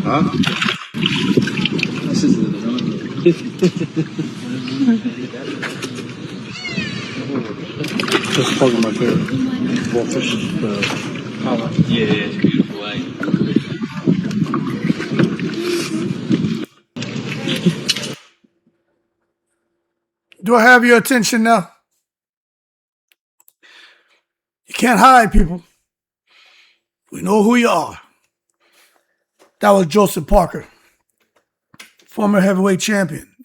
Huh? This is probably my favorite. Wolfish. Yeah, it's beautiful, eh? Do I have your attention now? You can't hide, people. We know who you are. That was Joseph Parker, former heavyweight champion,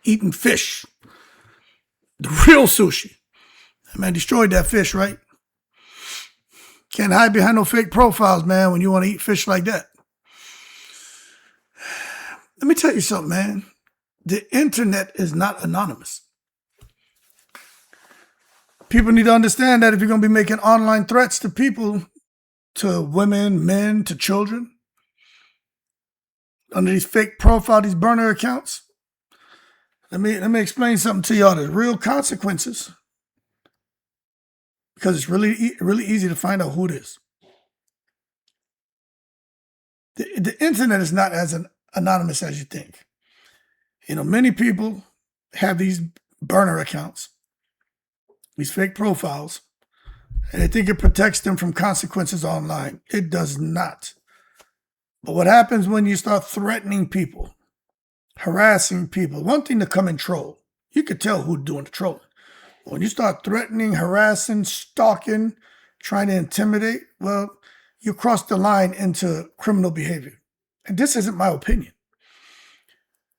eating fish, the real sushi. That man destroyed that fish, right? Can't hide behind no fake profiles, man, when you want to eat fish like that. Let me tell you something, man. The internet is not anonymous. People need to understand that if you're going to be making online threats to people, to women, men, to children, under these fake profiles, these burner accounts, let me explain something to y'all. There's real consequences because it's really easy to find out who it is. The internet is not as anonymous as you think. You know, many people have these burner accounts, these fake profiles, and they think it protects them from consequences online. It does not. But what happens when you start threatening people, harassing people? One thing to come and troll. You could tell who's doing the trolling. When you start threatening, harassing, stalking, trying to intimidate, well, you cross the line into criminal behavior. And this isn't my opinion.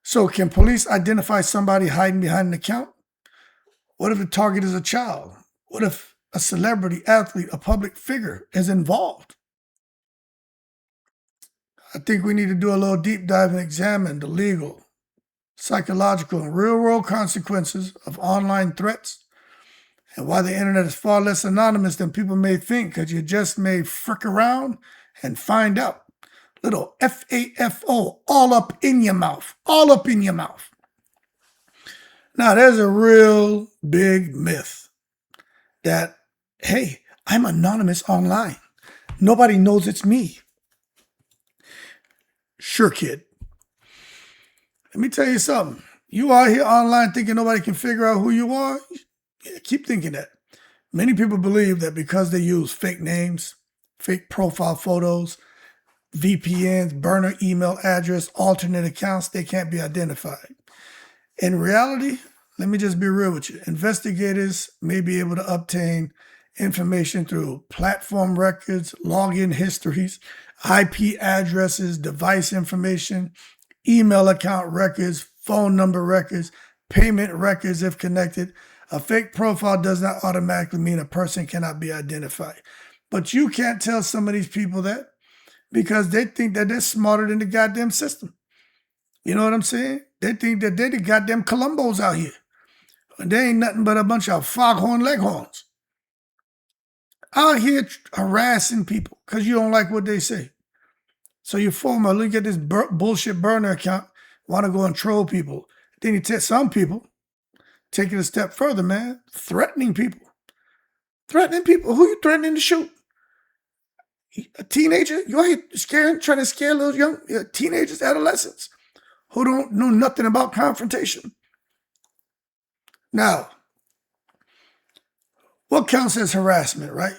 So can police identify somebody hiding behind an account? What if the target is a child? What if a celebrity, athlete, a public figure is involved? I think we need to do a little deep dive and examine the legal, psychological, and real-world consequences of online threats and why the internet is far less anonymous than people may think, because you just may frick around and find out. Little FAFO all up in your mouth, all up in your mouth. Now, there's a real big myth that, hey, I'm anonymous online. Nobody knows it's me. Sure, kid. Let me tell you something. You out here online thinking nobody can figure out who you are? Yeah, keep thinking that. Many people believe that because they use fake names, fake profile photos, VPNs, burner email address, alternate accounts, they can't be identified. In reality, let me just be real with you. Investigators may be able to obtain information through platform records, login histories, IP addresses, device information, email account records, phone number records, payment records if connected. A fake profile does not automatically mean a person cannot be identified. But you can't tell some of these people that because they think that they're smarter than the goddamn system. You know what I'm saying? They think that they're the goddamn Columbos out here. And they ain't nothing but a bunch of foghorn leghorns out here harassing people because you don't like what they say. So you look at this bullshit burner account, want to go and troll people. Then you tell some people, take it a step further, man, threatening people. Threatening people. Who you threatening to shoot? A teenager? You out here trying to scare little young teenagers, adolescents who don't know nothing about confrontation. Now, what counts as harassment, right?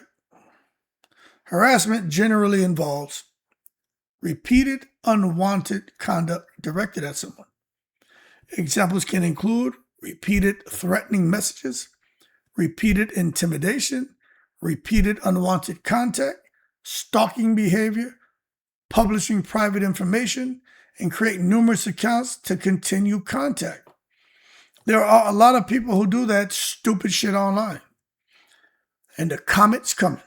Harassment generally involves repeated unwanted conduct directed at someone. Examples can include repeated threatening messages, repeated intimidation, repeated unwanted contact, stalking behavior, publishing private information, and create numerous accounts to continue contact. There are a lot of people who do that stupid shit online. And the comments coming.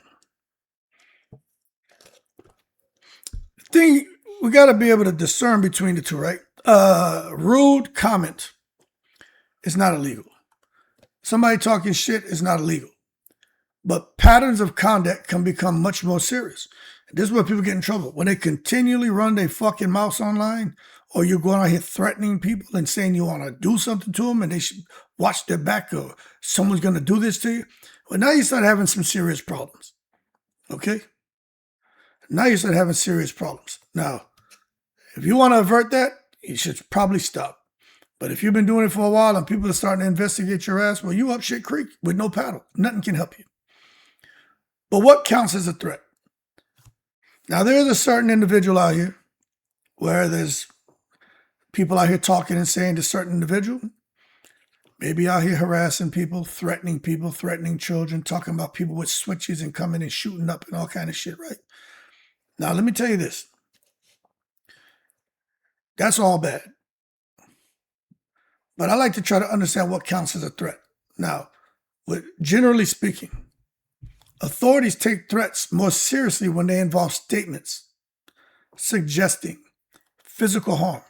The thing, we got to be able to discern between the two, right? Rude comment is not illegal. Somebody talking shit is not illegal. But patterns of conduct can become much more serious. This is where people get in trouble. When they continually run their fucking mouths online or you're going out here threatening people and saying you want to do something to them and they should watch their back or someone's going to do this to you, well, now you start having some serious problems. Okay? Now you start having serious problems. Now, if you want to avert that, you should probably stop. But if you've been doing it for a while and people are starting to investigate your ass, well, you up shit creek with no paddle. Nothing can help you. But what counts as a threat? Now, there is a certain individual out here where there's people out here talking and saying to certain individual, maybe out here harassing people, threatening children, talking about people with switches and coming and shooting up and all kind of shit, right? Now, let me tell you this. That's all bad. But I like to try to understand what counts as a threat. Now, generally speaking, authorities take threats more seriously when they involve statements suggesting physical harm.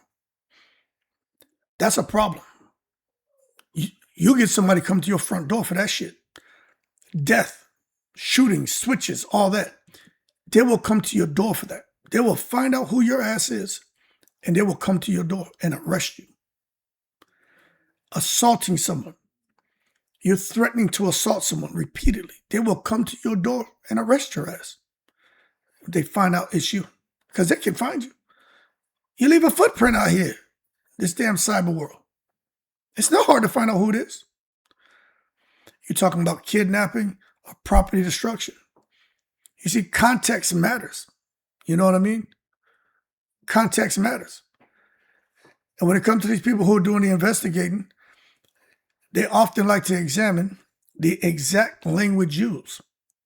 That's a problem. You get somebody come to your front door for that shit. Death, shooting, switches, all that. They will come to your door for that. They will find out who your ass is, and they will come to your door and arrest you. Assaulting someone. You're threatening to assault someone repeatedly. They will come to your door and arrest your ass. They find out it's you, because they can find you. You leave a footprint out here, this damn cyber world. It's not hard to find out who it is. You're talking about kidnapping or property destruction. You see, context matters. You know what I mean? Context matters. And when it comes to these people who are doing the investigating, they often like to examine the exact language used,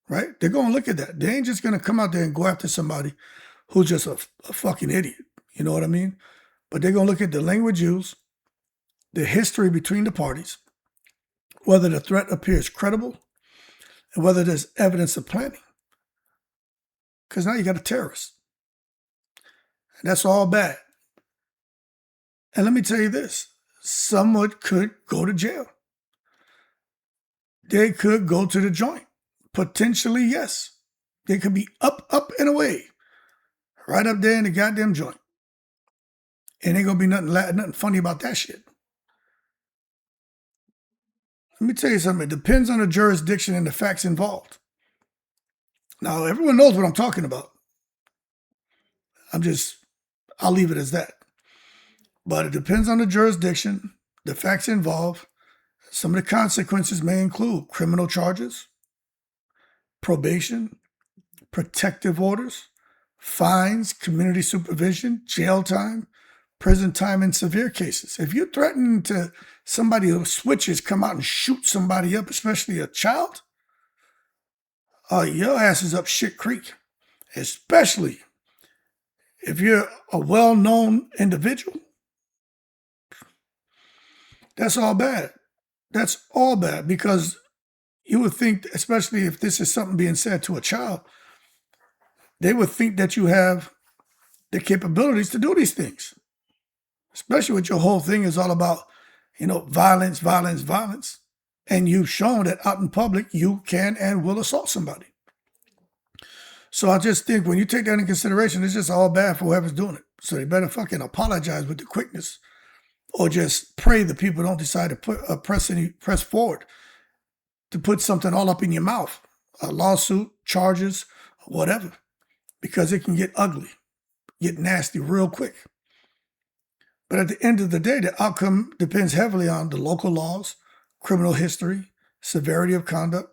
right? They're going to look at that. They ain't just going to come out there and go after somebody who's just a fucking idiot. You know what I mean? But they're going to look at the language used, the history between the parties, whether the threat appears credible, and whether there's evidence of planning. Because now you got a terrorist. And that's all bad. And let me tell you this. Someone could go to jail. They could go to the joint. Potentially, yes. They could be up and away. Right up there in the goddamn joint. And ain't gonna be nothing funny about that shit. Let me tell you something. It depends on the jurisdiction and the facts involved. Now, everyone knows what I'm talking about. I'll leave it as that. But it depends on the jurisdiction, the facts involved. Some of the consequences may include criminal charges, probation, protective orders, fines, community supervision, jail time, prison time in severe cases. If you're threatening to somebody who switches, come out and shoot somebody up, especially a child, your ass is up shit creek. Especially if you're a well-known individual. That's all bad. That's all bad, because you would think, especially if this is something being said to a child, they would think that you have the capabilities to do these things. Especially when your whole thing is all about, violence. And you've shown that out in public, you can and will assault somebody. So I just think when you take that into consideration, it's just all bad for whoever's doing it. So they better fucking apologize with the quickness, or just pray the people don't decide to press forward to put something all up in your mouth, a lawsuit, charges, whatever, because it can get ugly, get nasty real quick. But at the end of the day, the outcome depends heavily on the local laws, criminal history, severity of conduct,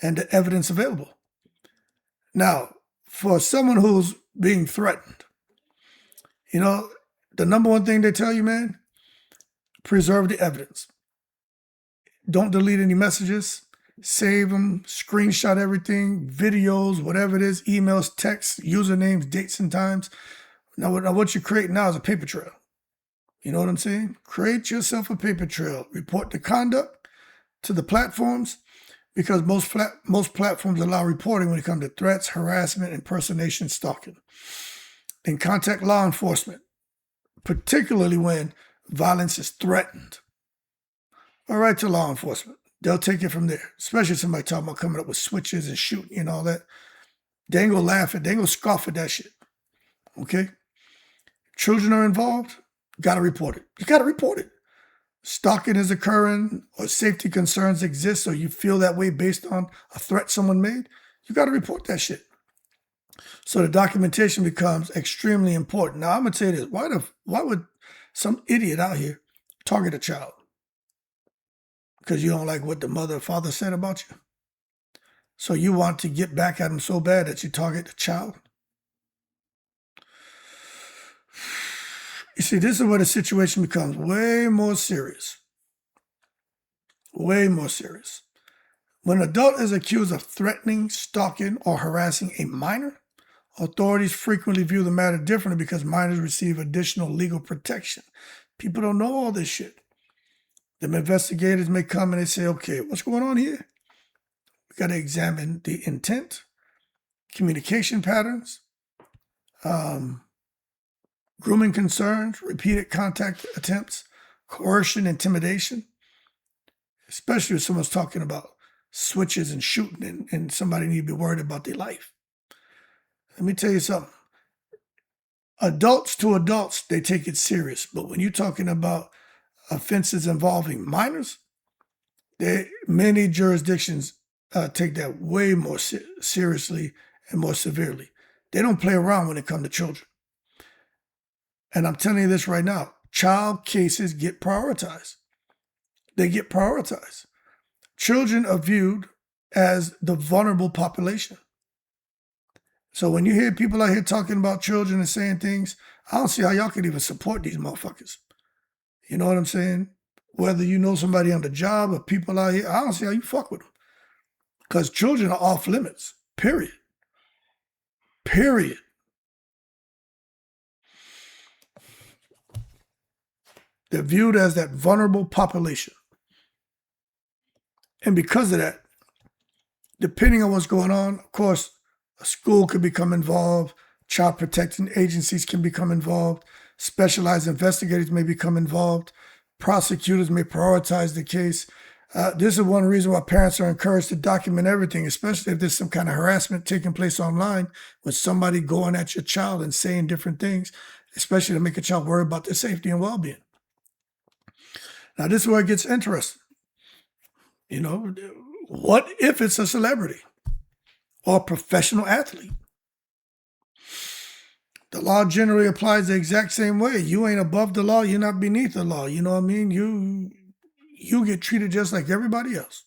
and the evidence available. Now, for someone who's being threatened, the number one thing they tell you, man, preserve the evidence. Don't delete any messages. Save them, screenshot everything, videos, whatever it is, emails, texts, usernames, dates, and times. Now what you create now is a paper trail. You know what I'm saying? Create yourself a paper trail. Report the conduct to the platforms, because most platforms allow reporting when it comes to threats, harassment, impersonation, stalking. And contact law enforcement, particularly when violence is threatened. All right, to law enforcement. They'll take it from there, especially somebody talking about coming up with switches and shooting and all that. They ain't gonna laugh at, they ain't gonna scoff at that shit. Okay? Children are involved, got to report it. You got to report it. Stalking is occurring or safety concerns exist or you feel that way based on a threat someone made, you got to report that shit. So the documentation becomes extremely important. Now, I'm going to tell you this. Why would some idiot out here target a child? Because you don't like what the mother or father said about you? So you want to get back at them so bad that you target the child? You see, this is where the situation becomes way more serious. Way more serious. When an adult is accused of threatening, stalking, or harassing a minor, authorities frequently view the matter differently because minors receive additional legal protection. People don't know all this shit. The investigators may come and they say, okay, what's going on here? We got to examine the intent, communication patterns, grooming concerns, repeated contact attempts, coercion, intimidation, especially if someone's talking about switches and shooting and somebody need to be worried about their life. Let me tell you something. Adults to adults, they take it serious. But when you're talking about offenses involving minors, many jurisdictions take that way more seriously and more severely. They don't play around when it comes to children. And I'm telling you this right now, child cases get prioritized. They get prioritized. Children are viewed as the vulnerable population. So when you hear people out here talking about children and saying things, I don't see how y'all could even support these motherfuckers. You know what I'm saying? Whether you know somebody on the job or people out here, I don't see how you fuck with them. Because children are off limits, period. Period. They're viewed as that vulnerable population. And because of that, depending on what's going on, of course, a school could become involved, child protection agencies can become involved, specialized investigators may become involved, prosecutors may prioritize the case. This is one reason why parents are encouraged to document everything, especially if there's some kind of harassment taking place online with somebody going at your child and saying different things, especially to make a child worry about their safety and well-being. Now, this is where it gets interesting. You know, what if it's a celebrity or a professional athlete? The law generally applies the exact same way. You ain't above the law. You're not beneath the law. You know what I mean? You get treated just like everybody else.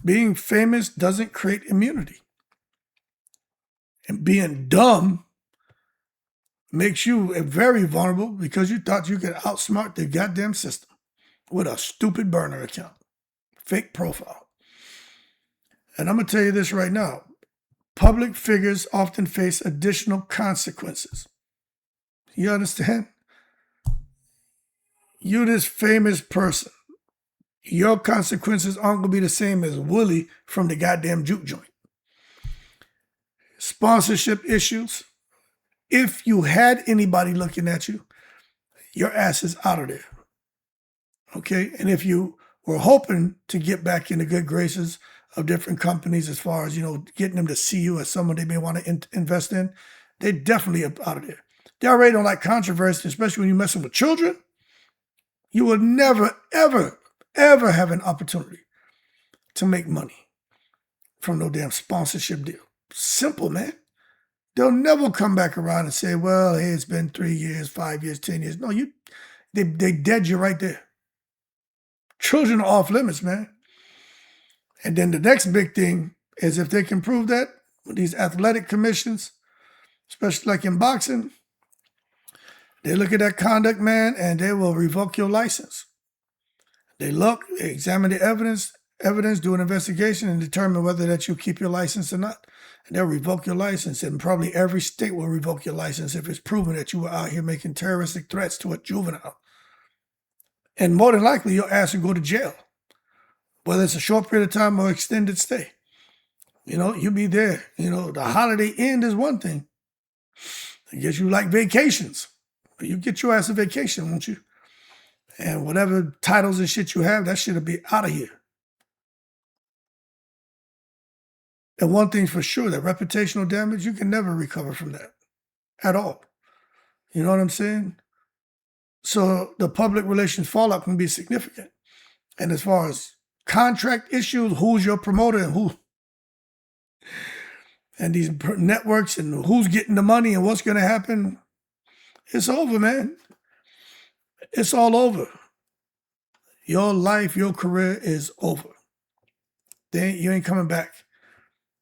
Being famous doesn't create immunity. And being dumb makes you very vulnerable because you thought you could outsmart the goddamn system with a stupid burner account, fake profile. And I'm going to tell you this right now. Public figures often face additional consequences. You understand? You this famous person. Your consequences aren't going to be the same as Willie from the goddamn juke joint. Sponsorship issues. If you had anybody looking at you, your ass is out of there. Okay? And if you were hoping to get back in the good graces of different companies as far as, getting them to see you as someone they may want to invest in, they definitely are out of there. They already don't like controversy, especially when you're messing with children. You will never, ever, ever have an opportunity to make money from no damn sponsorship deal. Simple, man. They'll never come back around and say, well, hey, it's been 3 years, 5 years, 10 years. No, they dead you right there. Children are off limits, man. And then the next big thing is if they can prove that with these athletic commissions, especially like in boxing, they look at that conduct, man, and they will revoke your license. They examine the evidence, do an investigation, and determine whether that you keep your license or not. And they'll revoke your license, and probably every state will revoke your license if it's proven that you were out here making terroristic threats to a juvenile. And more than likely, your ass will go to jail, whether it's a short period of time or extended stay. You'll be there. The Holiday Inn is one thing. I guess you like vacations. You get your ass a vacation, won't you? And whatever titles and shit you have, that shit'll be out of here. And one thing's for sure, that reputational damage, you can never recover from that at all. You know what I'm saying? So the public relations fallout can be significant. And as far as contract issues, who's your promoter and who, and these networks and who's getting the money and what's going to happen, it's over, man. It's all over. Your life, your career is over. You ain't coming back.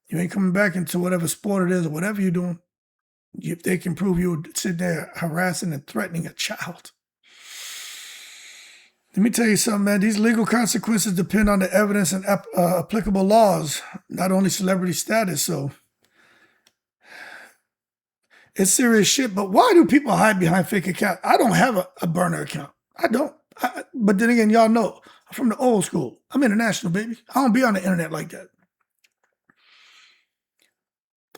You ain't coming back into whatever sport it is or whatever you're doing. If they can prove you would sit there harassing and threatening a child. Let me tell you something, man. These legal consequences depend on the evidence and applicable laws, not only celebrity status. So it's serious shit. But why do people hide behind fake accounts? I don't have a burner account. I don't. But then again, y'all know, I'm from the old school. I'm international, baby. I don't be on the internet like that.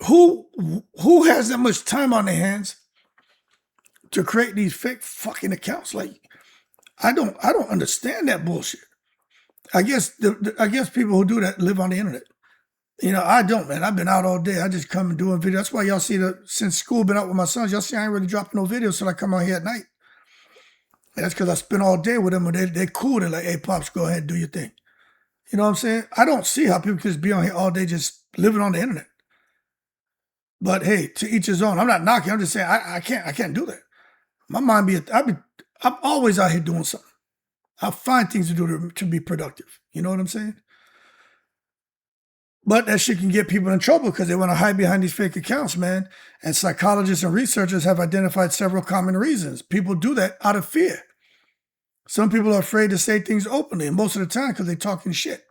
Who has that much time on their hands to create these fake fucking accounts? Like, I don't understand that bullshit. I guess I guess people who do that live on the internet. You know, I don't, man. I've been out all day. I just come and doing videos. That's why y'all see since school been out with my sons, y'all see I ain't really dropping no videos till I come out here at night. And that's because I spend all day with them and they're cool. They're like, hey, Pops, go ahead and do your thing. You know what I'm saying? I don't see how people can just be on here all day just living on the internet. But hey, to each his own. I'm not knocking. I'm just saying I can't do that. My mind I'm always out here doing something. I find things to do to be productive. You know what I'm saying? But that shit can get people in trouble because they want to hide behind these fake accounts, man. And psychologists and researchers have identified several common reasons. People do that out of fear. Some people are afraid to say things openly, and most of the time because they're talking shit.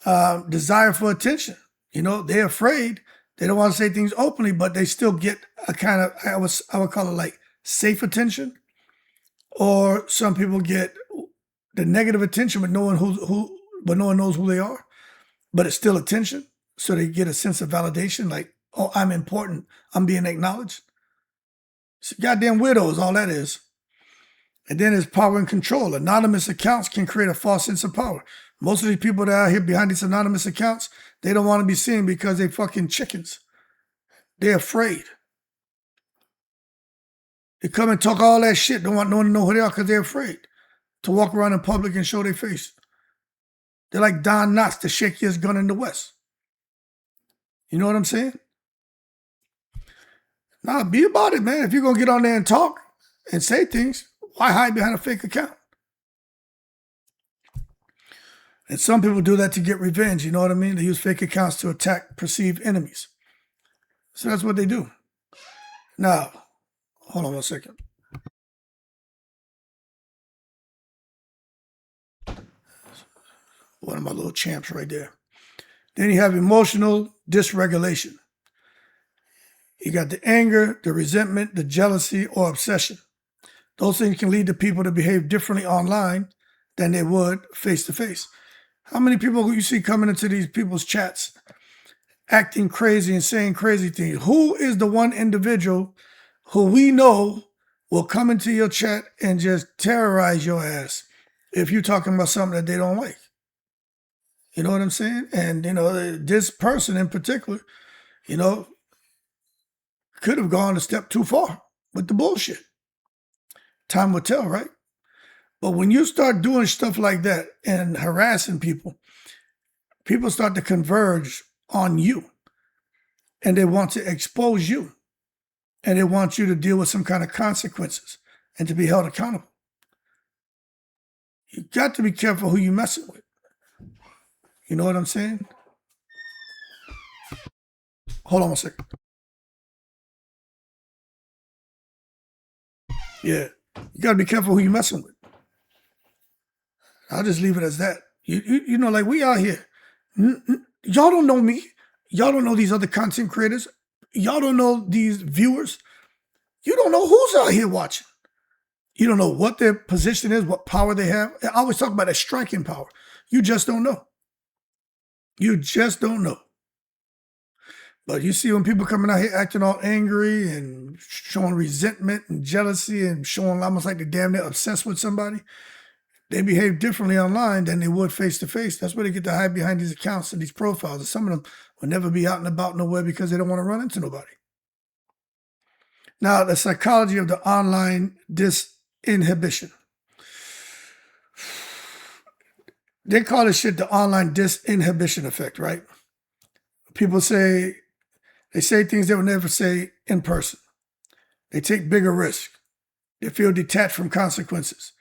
Desire for attention. You know, they're afraid. They don't want to say things openly, but they still get a kind of, I would call it like safe attention. Or some people get the negative attention, but no one knows who they are. But it's still attention. So they get a sense of validation, like, oh, I'm important. I'm being acknowledged. It's goddamn widows, all that is. And then there's power and control. Anonymous accounts can create a false sense of power. Most of these people that are out here behind these anonymous accounts, they don't want to be seen because they fucking chickens. They're afraid. They come and talk all that shit. Don't want no one to know who they are because they're afraid to walk around in public and show their face. They're like Don Knotts, the shakiest gun in the West. You know what I'm saying? Nah, be about it, man. If you're going to get on there and talk and say things, why hide behind a fake account? And some people do that to get revenge, you know what I mean? They use fake accounts to attack perceived enemies. So that's what they do. Now, hold on one second. One of my little champs right there. Then you have emotional dysregulation. You got the anger, the resentment, the jealousy, or obsession. Those things can lead to people to behave differently online than they would face-to-face. How many people you see coming into these people's chats acting crazy and saying crazy things? Who is the one individual who we know will come into your chat and just terrorize your ass if you're talking about something that they don't like? You know what I'm saying? And, you know, this person in particular, you know, could have gone a step too far with the bullshit. Time will tell, right? But when you start doing stuff like that and harassing people, people start to converge on you. And they want to expose you. And they want you to deal with some kind of consequences and to be held accountable. You got to be careful who you messing with. You know what I'm saying? Hold on a second. Yeah. You got to be careful who you messing with. I'll just leave it as that. You know, like we out here. Y'all don't know me. Y'all don't know these other content creators. Y'all don't know these viewers. You don't know who's out here watching. You don't know what their position is, what power they have. I always talk about that striking power. You just don't know. You just don't know. But you see when people coming out here acting all angry and showing resentment and jealousy and showing almost like they're damn near obsessed with somebody, they behave differently online than they would face-to-face. That's where they get to hide behind these accounts and these profiles. And some of them will never be out and about nowhere because they don't want to run into nobody. Now, the psychology of the online disinhibition. They call this shit the online disinhibition effect, right? People say, they say things they would never say in person. They take bigger risks. They feel detached from consequences,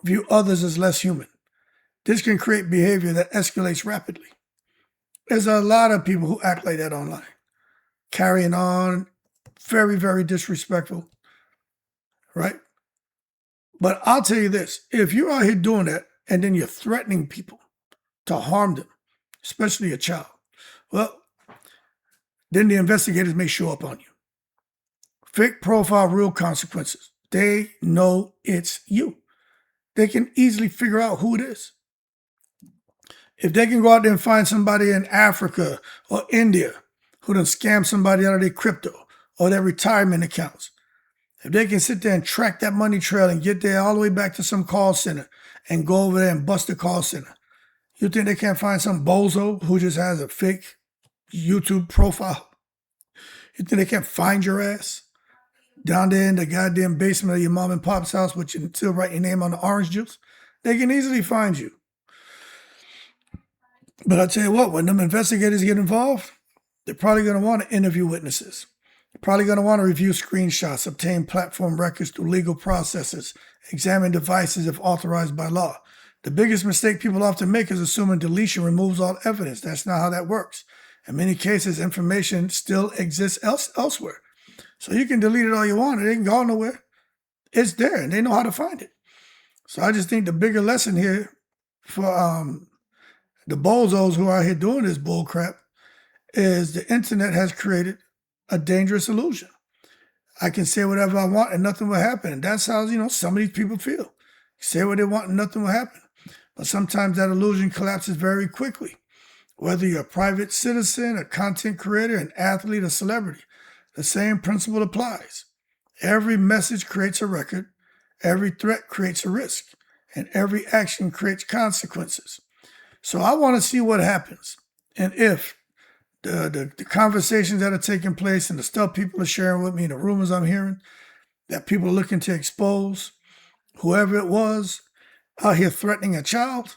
view others as less human. This can create behavior that escalates rapidly. There's a lot of people who act like that online, carrying on, very, very disrespectful, right? But I'll tell you this, if you're out here doing that and then you're threatening people to harm them, especially a child, well, then the investigators may show up on you. Fake profile, real consequences. They know it's you. They can easily figure out who it is. If they can go out there and find somebody in Africa or India who done scam somebody out of their crypto or their retirement accounts, if they can sit there and track that money trail and get there all the way back to some call center and go over there and bust the call center, you think they can't find some bozo who just has a fake YouTube profile? You think they can't find your ass down there in the goddamn basement of your mom and pop's house, but you still write your name on the orange juice? They can easily find you. But I tell you what, when them investigators get involved, they're probably going to want to interview witnesses. They're probably going to want to review screenshots, obtain platform records through legal processes, examine devices if authorized by law. The biggest mistake people often make is assuming deletion removes all evidence. That's not how that works. In many cases, information still exists elsewhere. So you can delete it all you want. It ain't going nowhere. It's there, and they know how to find it. So I just think the bigger lesson here for the bozos who are out here doing this bull crap is the internet has created a dangerous illusion. I can say whatever I want and nothing will happen. And that's how, some of these people feel. Say what they want and nothing will happen. But sometimes that illusion collapses very quickly. Whether you're a private citizen, a content creator, an athlete, a celebrity, the same principle applies. Every message creates a record, every threat creates a risk, and every action creates consequences. So I want to see what happens. And if the conversations that are taking place and the stuff people are sharing with me, the rumors I'm hearing, that people are looking to expose whoever it was out here threatening a child,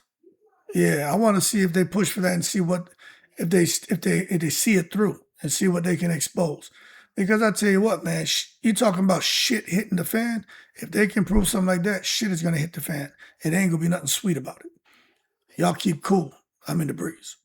yeah, I want to see if they push for that and see what if they see it through and see what they can expose. Because I tell you what, man, you talking about shit hitting the fan. If they can prove something like that, shit is gonna hit the fan. It ain't gonna be nothing sweet about it. Y'all keep cool. I'm in the breeze.